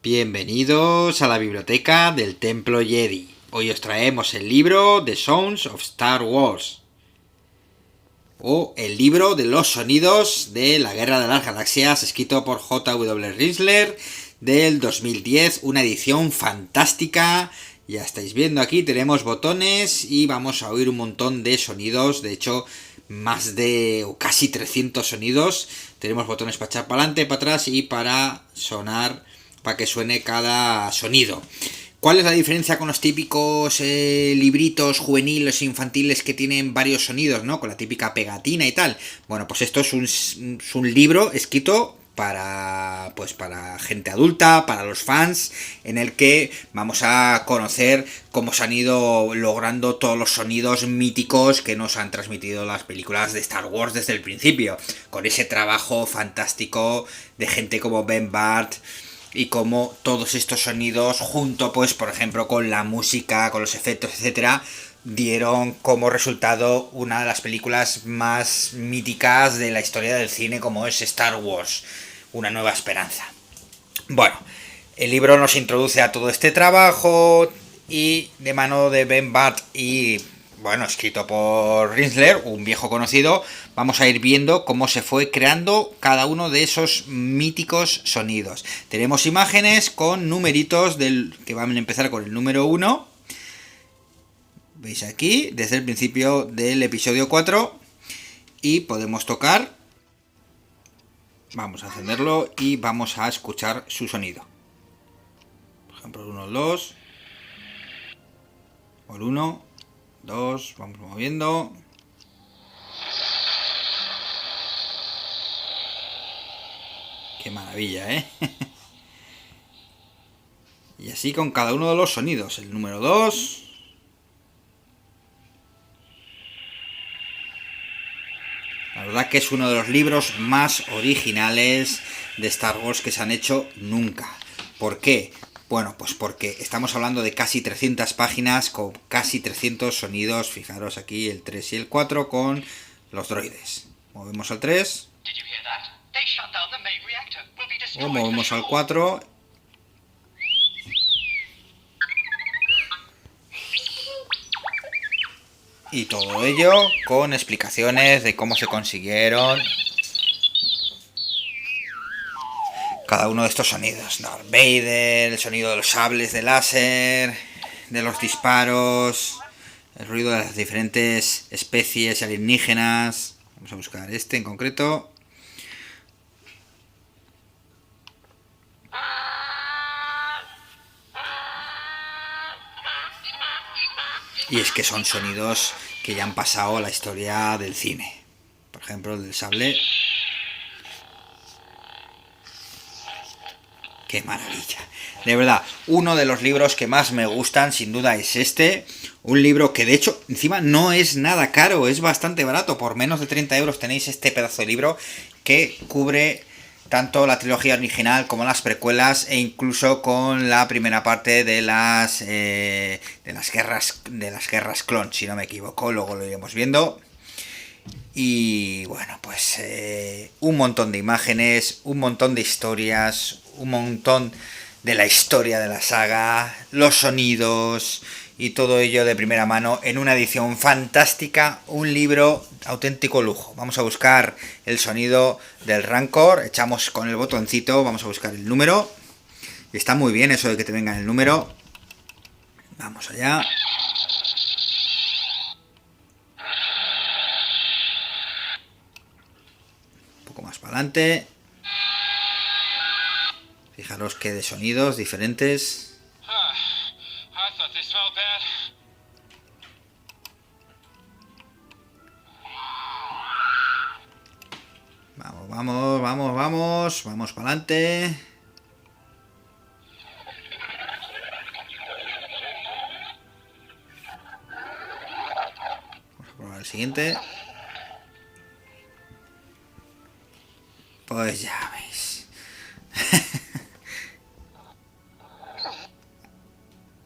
Bienvenidos a la biblioteca del Templo Jedi. Hoy os traemos el libro The Sounds of Star Wars, o el libro de los sonidos de la Guerra de las Galaxias, escrito por J.W. Rizler, del 2010, una edición fantástica. Ya estáis viendo aquí, tenemos botones y vamos a oír un montón de sonidos, de hecho más de o casi 300 sonidos. Tenemos botones para echar para adelante, para atrás y para sonar, para que suene cada sonido. ¿Cuál es la diferencia con los típicos libritos juveniles o infantiles que tienen varios sonidos, ¿no? Con la típica pegatina y tal. Bueno, pues esto es un libro escrito para gente adulta, para los fans, en el que vamos a conocer cómo se han ido logrando todos los sonidos míticos que nos han transmitido las películas de Star Wars desde el principio, con ese trabajo fantástico de gente como Ben Barth, y como todos estos sonidos, junto pues por ejemplo con la música, con los efectos, etcétera, dieron como resultado una de las películas más míticas de la historia del cine, como es Star Wars, Una Nueva Esperanza. Bueno, el libro nos introduce a todo este trabajo y de mano de Ben Barth y, bueno, escrito por Rizler, un viejo conocido, vamos a ir viendo cómo se fue creando cada uno de esos míticos sonidos. Tenemos imágenes con numeritos que van a empezar con el número 1. Veis aquí, desde el principio del episodio 4. Y podemos tocar. Vamos a encenderlo y vamos a escuchar su sonido. Por ejemplo, el 1, el 2. O el 1, 2, vamos moviendo. Qué maravilla, ¿eh? Y así con cada uno de los sonidos. El número 2. La verdad que es uno de los libros más originales de Star Wars que se han hecho nunca. ¿Por qué? Bueno, pues porque estamos hablando de casi 300 páginas con casi 300 sonidos. Fijaros aquí el 3 y el 4 con los droides. Movemos al 3. O movemos al 4. Y todo ello con explicaciones de cómo se consiguieron cada uno de estos sonidos. Darth Vader, el sonido de los sables de láser, de los disparos, el ruido de las diferentes especies alienígenas. Vamos a buscar este en concreto. Y es que son sonidos que ya han pasado a la historia del cine. Por ejemplo, el del sable. ¡Qué maravilla! De verdad, uno de los libros que más me gustan, sin duda, es este. Un libro que, de hecho, encima no es nada caro, es bastante barato. Por menos de 30 euros tenéis este pedazo de libro que cubre tanto la trilogía original como las precuelas, e incluso con la primera parte de las guerras clon, si no me equivoco. Luego lo iremos viendo. Y bueno, pues un montón de imágenes, un montón de historias, un montón de la historia de la saga, los sonidos y todo ello de primera mano en una edición fantástica, un libro auténtico lujo. Vamos a buscar el sonido del Rancor, echamos con el botoncito, vamos a buscar el número. Y está muy bien eso de que te venga el número. Vamos allá. Un poco más para adelante. Fijaros que de sonidos diferentes. Vamos para adelante. Vamos a probar el siguiente. Pues ya veis.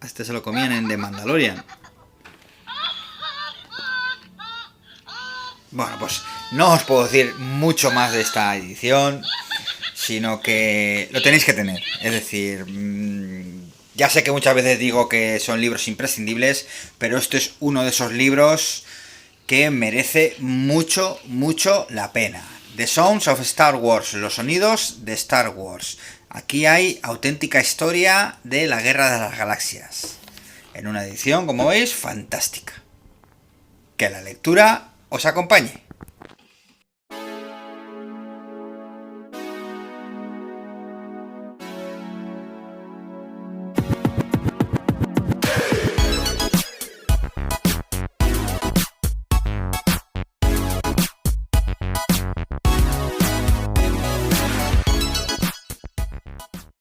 Este se lo comían en The Mandalorian. Bueno, pues no os puedo decir mucho más de esta edición, sino que lo tenéis que tener. Es decir, ya sé que muchas veces digo que son libros imprescindibles, pero este es uno de esos libros que merece mucho, mucho la pena. The Sounds of Star Wars, los sonidos de Star Wars. Aquí hay auténtica historia de la Guerra de las Galaxias. En una edición, como veis, fantástica. Que la lectura os acompañe.